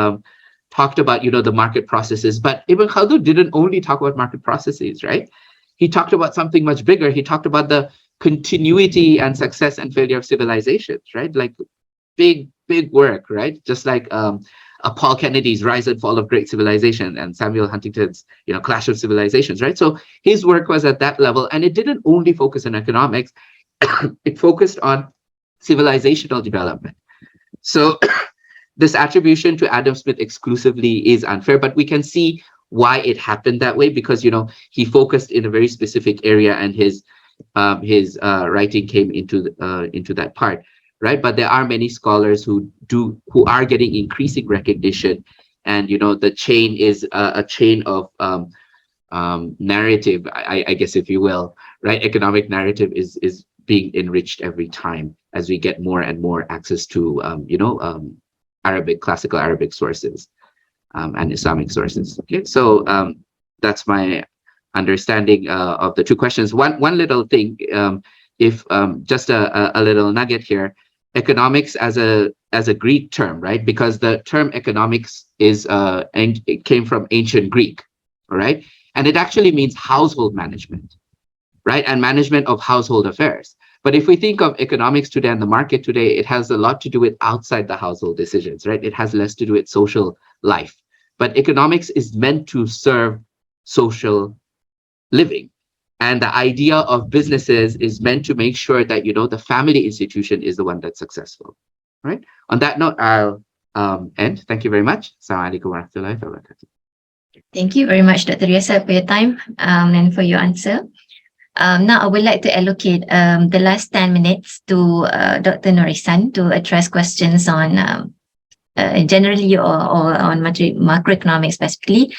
talked about, the market processes. But Ibn Khaldun didn't only talk about market processes, right? He talked about something much bigger. He talked about the continuity and success and failure of civilizations, right? Like big work, right? Just like Paul Kennedy's Rise and Fall of Great Civilization and Samuel Huntington's, Clash of Civilizations, right? So his work was at that level, and it didn't only focus on economics. It focused on civilizational development. So this attribution to Adam Smith exclusively is unfair, but we can see why it happened that way, because he focused in a very specific area, and his writing came into that part, right? But there are many scholars who are getting increasing recognition, and the chain is a chain of narrative, I guess, if you will, right? Economic narrative is being enriched every time as we get more and more access to classical Arabic sources and Islamic sources. Okay, so that's my understanding of the two questions. One little thing, if just a little nugget here, economics as a Greek term, right? Because the term economics it came from ancient Greek, all right? And it actually means household management, right? And management of household affairs. But if we think of economics today and the market today, it has a lot to do with outside the household decisions, right? It has less to do with social life. But economics is meant to serve social living. And the idea of businesses is meant to make sure that, the family institution is the one that's successful, right? On that note, I'll end. Thank you very much. Assalamualaikum warahmatullahi wabarakatuh. Thank you very much, Dr. Riasa, for your time and for your answer. Now, I would like to allocate the last 10 minutes to Dr. Nurisan to address questions on generally or on macroeconomics specifically.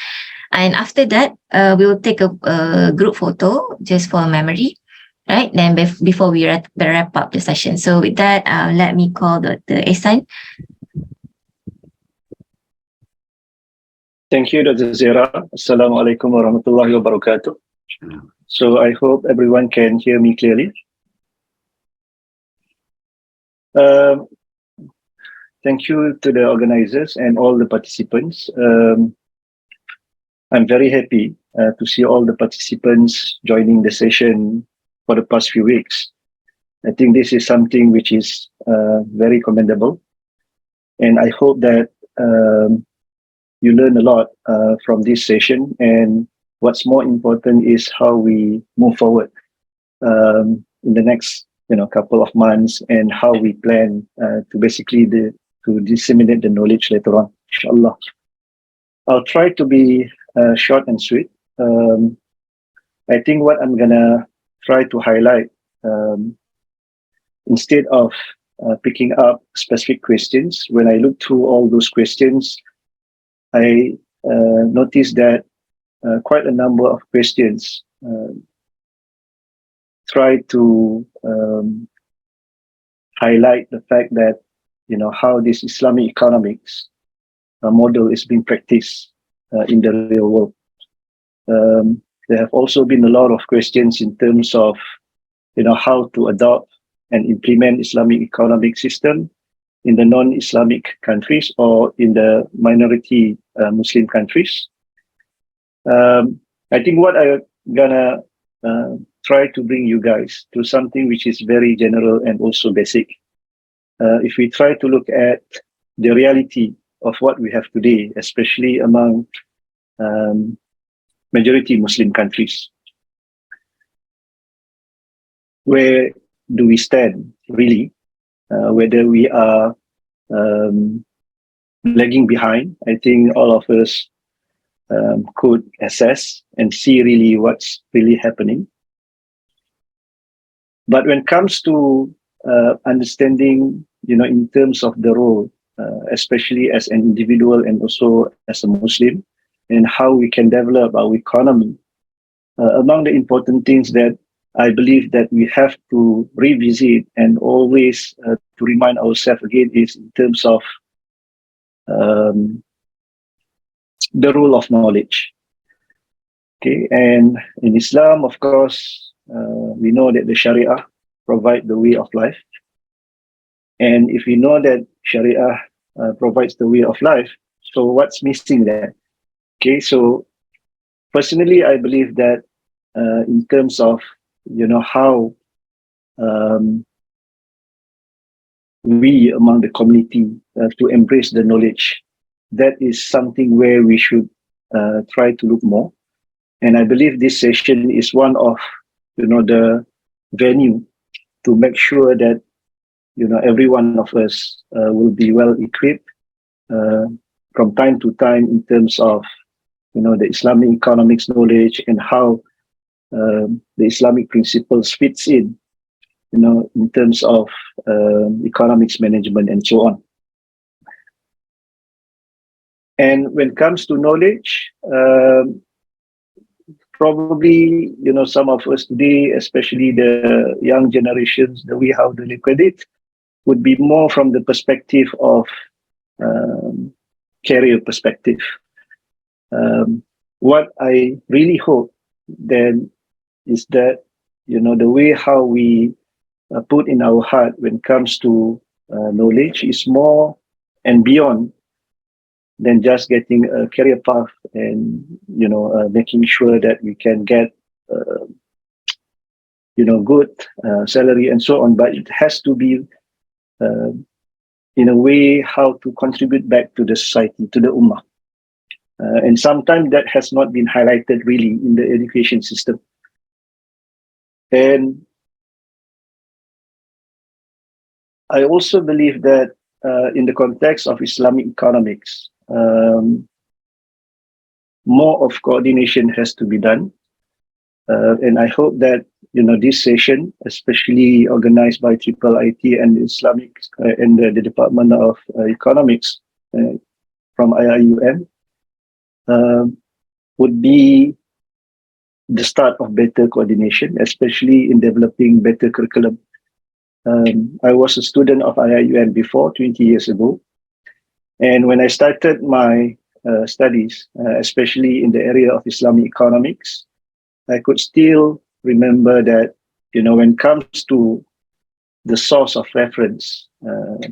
And after that, we will take a group photo just for memory, right? Then before we wrap up the session. So with that, let me call Dr. Ihsan. Thank you, Dr. Zira. Assalamualaikum warahmatullahi wabarakatuh. So I hope everyone can hear me clearly. Thank you to the organizers and all the participants. I'm very happy to see all the participants joining the session for the past few weeks. I think this is something which is very commendable. And I hope that you learn a lot from this session. And what's more important is how we move forward in the next couple of months, and how we plan to basically to disseminate the knowledge later on, inshallah. I'll try to be short and sweet. I think what I'm gonna try to highlight, instead of picking up specific questions, when I look through all those questions, I noticed that quite a number of questions try to highlight the fact that how this Islamic economics model is being practiced in the real world. There have also been a lot of questions in terms of how to adopt and implement Islamic economic system in the non-Islamic countries or in the minority Muslim countries. I think what I'm gonna try to bring you guys to something which is very general and also basic. If we try to look at the reality of what we have today, especially among majority Muslim countries, where do we stand really? Whether we are lagging behind, I think all of us could assess and see really what's really happening. But when it comes to understanding, in terms of the role, especially as an individual and also as a Muslim, and how we can develop our economy, among the important things that I believe that we have to revisit and always to remind ourselves again is in terms of the role of knowledge. Okay, and in Islam, of course, we know that the Sharia provide the way of life. And if we know that Sharia provides the way of life, so what's missing there? Okay, so personally, I believe that in terms of, how we among the community to embrace the knowledge, that is something where we should try to look more. And I believe this session is one of, the venue to make sure that, every one of us will be well equipped from time to time in terms of, the Islamic economics knowledge and how the Islamic principles fits in, in terms of economics management and so on. And when it comes to knowledge, probably, some of us today, especially the young generations, the way how they look at it, would be more from the perspective of career perspective. What I really hope then is that, the way how we put in our heart when it comes to knowledge is more and beyond than just getting a career path and, making sure that we can get, good salary and so on. But it has to be in a way how to contribute back to the society, to the ummah. And sometimes that has not been highlighted really in the education system. And I also believe that in the context of Islamic economics, more of coordination has to be done. And I hope that, this session, especially organized by IIIT and Islamic and the Department of Economics from IIUM, would be the start of better coordination, especially in developing better curriculum. I was a student of IIUM before, 20 years ago. And when I started my studies, especially in the area of Islamic economics, I could still remember that, when it comes to the source of reference,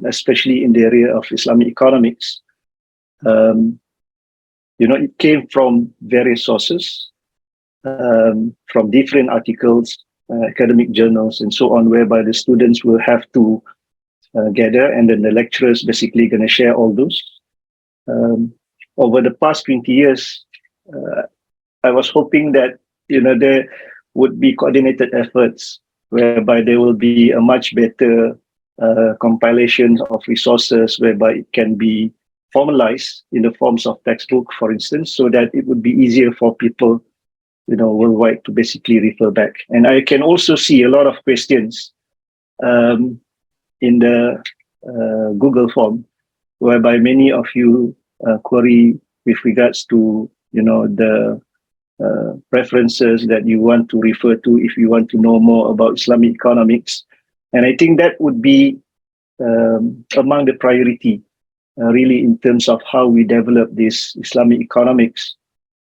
especially in the area of Islamic economics, it came from various sources, from different articles, academic journals, and so on, whereby the students will have to gather, and then the lecturers basically going to share all those. Over the past 20 years, I was hoping that, there would be coordinated efforts whereby there will be a much better compilation of resources whereby it can be formalized in the forms of textbook, for instance, so that it would be easier for people, worldwide to basically refer back. And I can also see a lot of questions in the Google form, whereby many of you query with regards to, the references that you want to refer to if you want to know more about Islamic economics. And I think that would be among the priority, really, in terms of how we develop this Islamic economics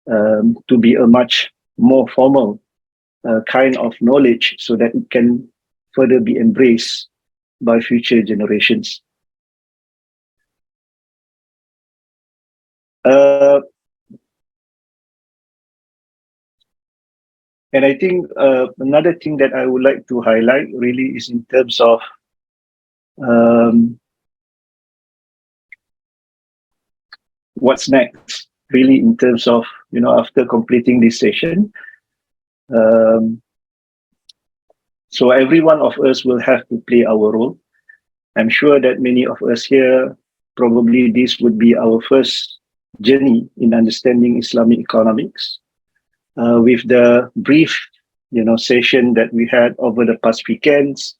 to be a much more formal kind of knowledge, so that it can further be embraced by future generations. And I think another thing that I would like to highlight really is in terms of what's next, really, in terms of, after completing this session. So every one of us will have to play our role. I'm sure that many of us here, probably this would be our first journey in understanding Islamic economics. With the brief, session that we had over the past weekends,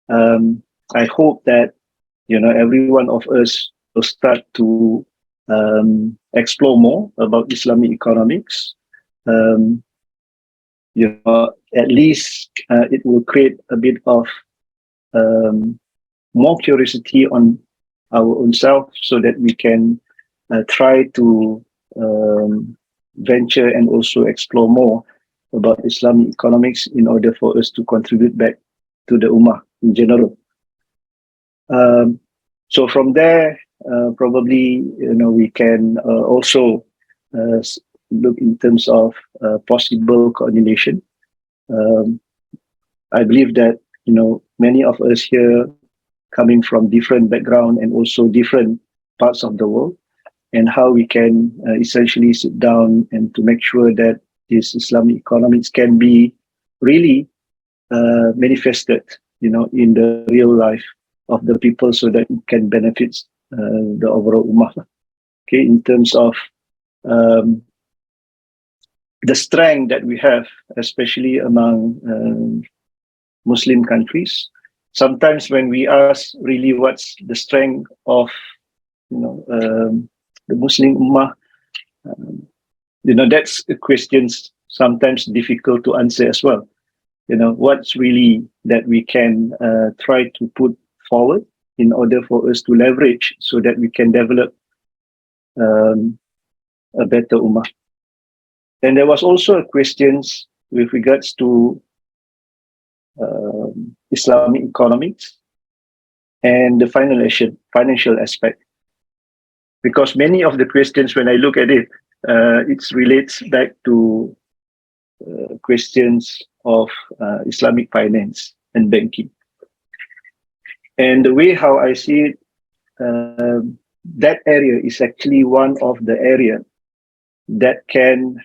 I hope that, every one of us will start to explore more about Islamic economics. At least it will create a bit of more curiosity on our own self, so that we can try to venture and also explore more about Islamic economics in order for us to contribute back to the Ummah in general. So from there, probably we can also look in terms of possible coordination. I believe that many of us here coming from different background and also different parts of the world, and how we can essentially sit down and to make sure that this Islamic economics can be really manifested, in the real life of the people, so that it can benefit the overall ummah. Okay, in terms of the strength that we have, especially among Muslim countries. Sometimes when we ask really what's the strength of the Muslim ummah, that's a question sometimes difficult to answer as well. What's really that we can try to put forward in order for us to leverage so that we can develop a better ummah. And there was also a question with regards to Islamic economics and the financial aspect. Because many of the questions, when I look at it, it relates back to questions of Islamic finance and banking. And the way how I see it, that area is actually one of the area that can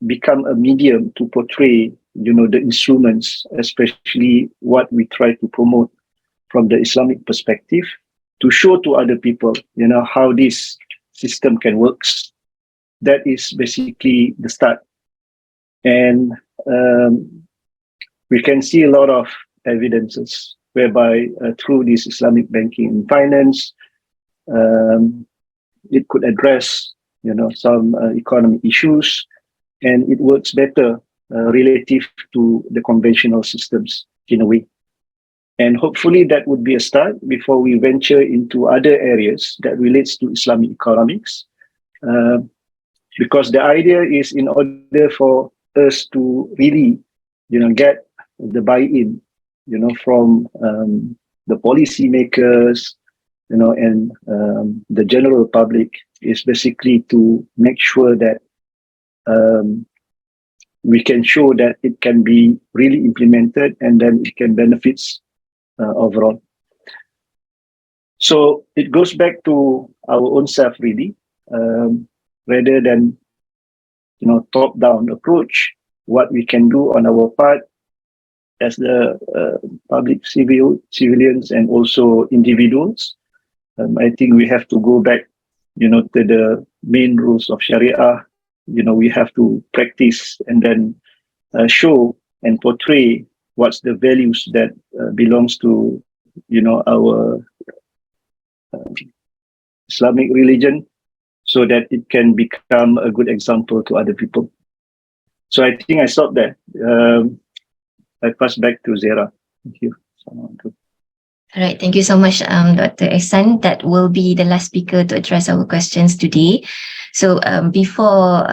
become a medium to portray, the instruments, especially what we try to promote from the Islamic perspective, to show to other people, how this system can work. That is basically the start. And we can see a lot of evidences whereby through this Islamic banking and finance, it could address, some economic issues, and it works better relative to the conventional systems in a way. And hopefully that would be a start before we venture into other areas that relates to Islamic economics. Because the idea is in order for us to really, get the buy-in, from the policymakers, and the general public, is basically to make sure that we can show that it can be really implemented and then it can benefit overall. So it goes back to our own self really, rather than top-down approach, what we can do on our part as the public civilians and also individuals. I think we have to go back, to the main rules of Sharia. We have to practice and then show and portray what's the values that belongs to, our Islamic religion, so that it can become a good example to other people. So I think I stop there. I pass back to Zara. Thank you. All right, thank you so much, Dr. Ihsan. That will be the last speaker to address our questions today. So before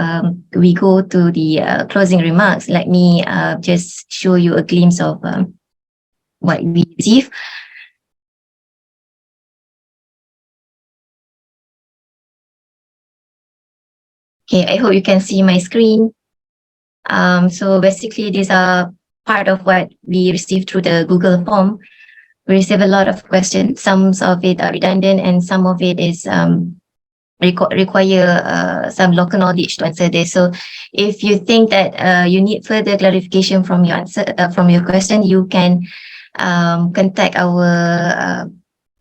we go to the closing remarks, let me just show you a glimpse of what we receive. Okay, I hope you can see my screen. So basically, these are part of what we received through the Google form. We receive a lot of questions. Some of it are redundant, and some of it is require some local knowledge to answer this. So, if you think that you need further clarification from your answer from your question, you can contact our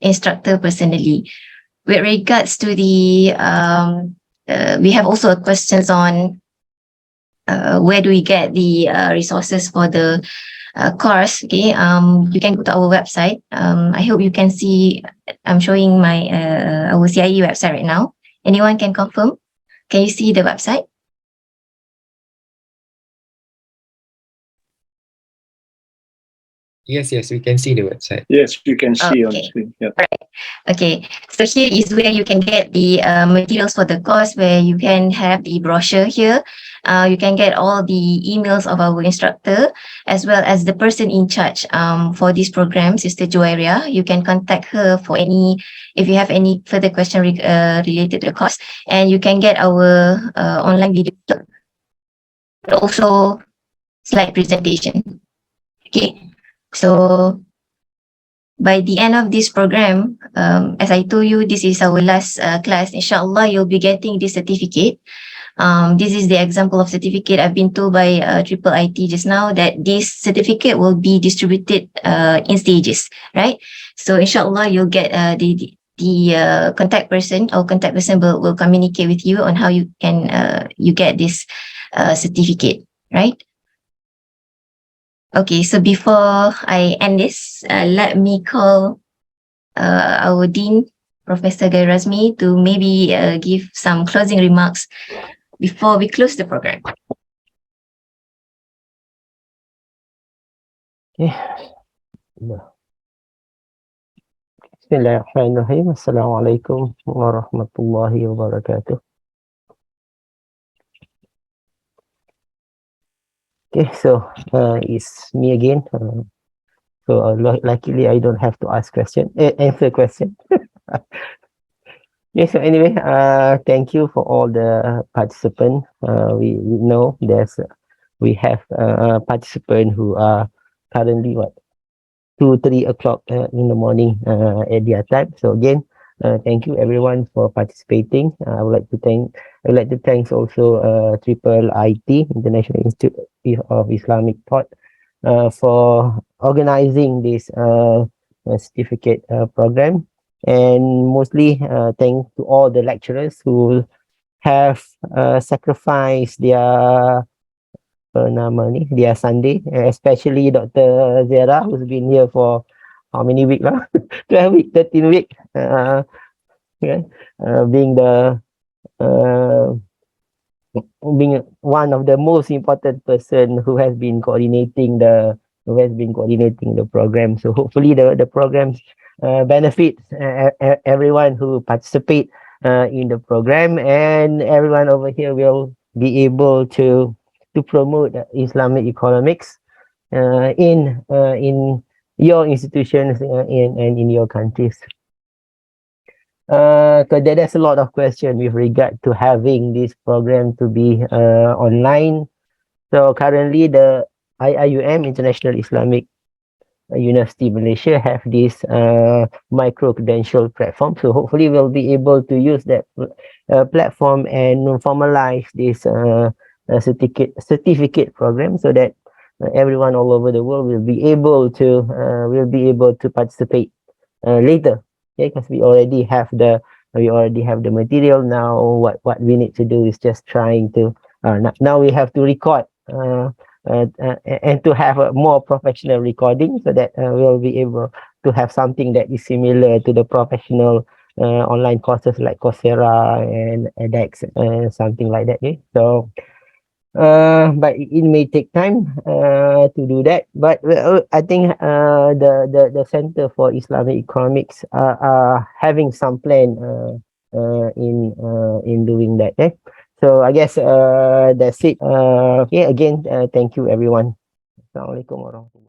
instructor personally. With regards to the, we have also questions on where do we get the resources for the course. Okay, you can go to our website. I hope you can see, I'm showing my our CIE website right now. Anyone can confirm? Can you see the website? Yes, yes, we can see the website. Yes, you can see on the Okay. screen. Yeah. Okay, so here is where you can get the materials for the course, where you can have the brochure here. You can get all the emails of our instructor, as well as the person in charge for this program, Sister Joaria. You can contact her for if you have any further question related to the course, and you can get our online video, but also slide presentation. Okay, so by the end of this program, as I told you, this is our last class. Inshallah, you'll be getting this certificate. This is the example of certificate. I've been told by IIIT just now that this certificate will be distributed in stages, right? So inshallah, you'll get the contact person. Our contact person will communicate with you on how you can you get this certificate, right? Okay, so before I end this, let me call our Dean, Professor Gairuzazmi, to maybe give some closing remarks before we close the program. Okay. Bismillahirrahmanirrahim. Assalamualaikum warahmatullahi wabarakatuh. Okay, so it's me again. Luckily I don't have to answer question. Yeah, so anyway, thank you for all the participants. We know we have participants who are currently 2-3 o'clock in the morning at their time. So again, thank you everyone for participating. I would like to thank also IIIT, International Institute of Islamic Thought, for organizing this certificate program, and mostly thank to all the lecturers who have sacrificed their their Sunday, especially Dr. Zera, who's been here for how many weeks lah? 12 weeks, 13 weeks, being being one of the most important person who has been coordinating the program. So hopefully the programs benefits everyone who participate in the program, and everyone over here will be able to promote Islamic economics in your institutions and in your countries. Because there's a lot of question with regard to having this program to be online. So currently the IIUM, International Islamic University Malaysia, have this micro credential platform. So hopefully we'll be able to use that platform and formalize this certificate program, so that everyone all over the world will be able to participate later. Okay, because we already have the material now. What we need to do is just trying to now we have to record and to have a more professional recording, so that we'll be able to have something that is similar to the professional online courses like Coursera and edX, something like that. Okay? So but it may take time to do that, but I think the Center for Islamic Economics are having some plan in doing that. Okay? So I guess that's it. Okay, again, thank you everyone. Assalamualaikum warahmatullahi wabarakatuh.